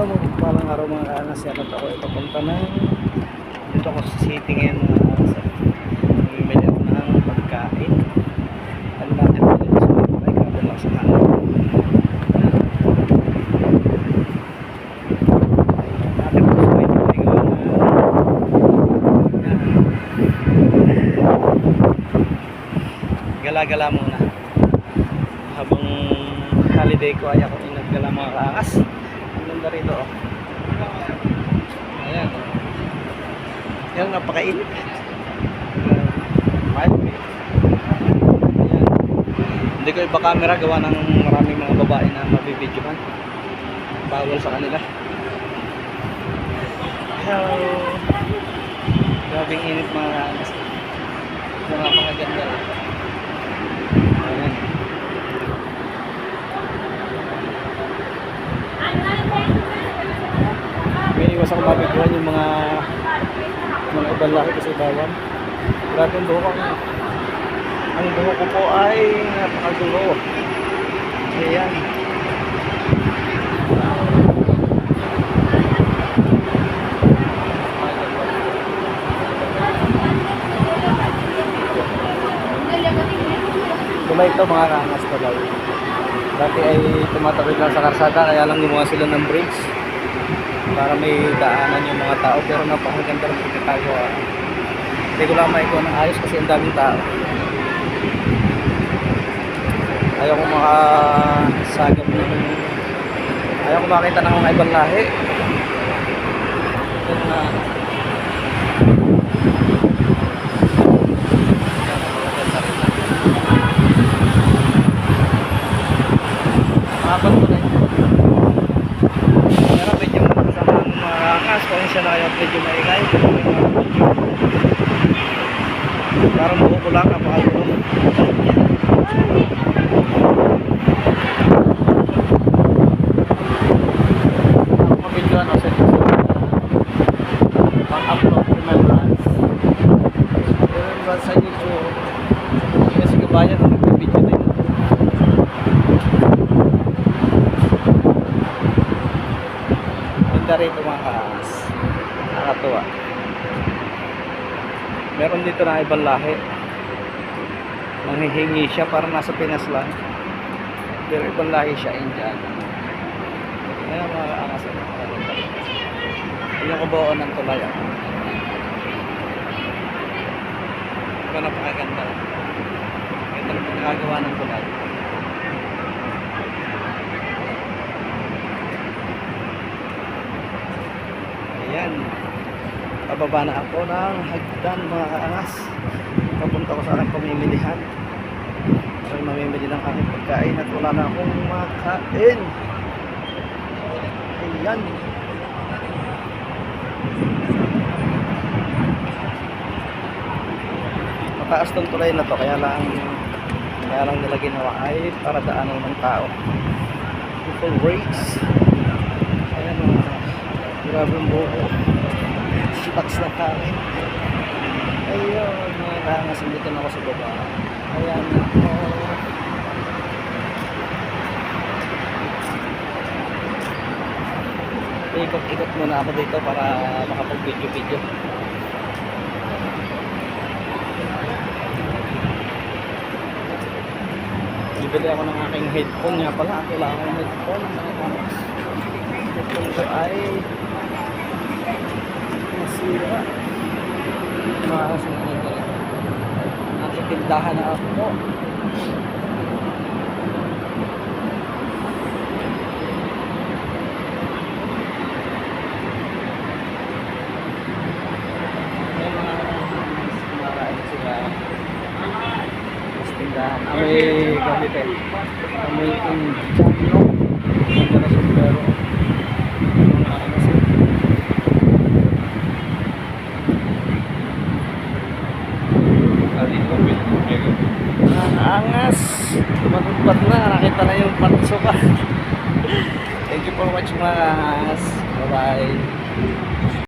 Parang araw mga kaanas, yakot ako ipapunta ng dito ako sa city ngayon mga kaanas. Bumili ako ng pagkain. Ano natin po dito sa mga may kabala sa hangin. Natin po sa may pagkain gala-gala muna habang holiday ko ay ako inaggala mga kaangas. Ang ganda rito oh. Ayan oh. Yan, napakainit. Ayan. Hindi ko iba camera gawa ng maraming mga babae na mabibidyohan. Bawal sa kanila. Hello. Grabing init mga kaangas. Napakaganda. Ayan. May iwas ako mabigyan yung mga ibang lahi kasi bawal. Grabe ang buhok ko. Ang buhok ko po ay napakagulo. Ayan. Kulay ito mga kaangas talaga. Dati ay tumatawid lang sa karsada kaya lang gumawa sila ng bridge para may daanan yung mga tao, pero napakaganda rin pagkakagawa. Hindi ko lang maikuha ng ayos kasi ang daming tao. Ayaw ko makasagap ng ayaw ko makita ng mga ibang lahi. Ito na siya na yung medyo maingay. Parang buho ko lang napakagulo. Mabidyoan ako sa pang-upload remembrance sa YouTube kasi kabayan ang nagbibidyo din. Ganda rin mga kaas. Nakatuwa. Meron dito na ibang lahi. Manghihingi siya parang nasa Pinas lang. Pero ibang lahi siya, Indian. Ayan mga kaangas. Yung kabuuan ng tulay. Ito napakaganda. Ito na pagkagawa ng tulay. Ayan. Pababa na ako ng hagdan mga kaangas. Papunta ko sa aking pamimilihan. Kasi mamimili ng aking pagkain at wala na akong makain. Ayan. Mataas tong tulay na to kaya lang nila ginawa ay para daanan ng tao. Full race. Ayan mga grabe ang buho. Stocks na kami. Ayun, mga kaangas, dito na ako sa baba. Ayan ako. Ikot-ikot muna ako dito para makapag-video-video. Bibili ako ng aking headphone nga pala. Wala akong headphone. Headphone ko ay masira. Nakitindahan na ako. May gamit eh. May injano. Ganda na sombrero. Angas. Matutpat na. Nakita na yung patso pa. Thank you for watching mga angas. Bye bye.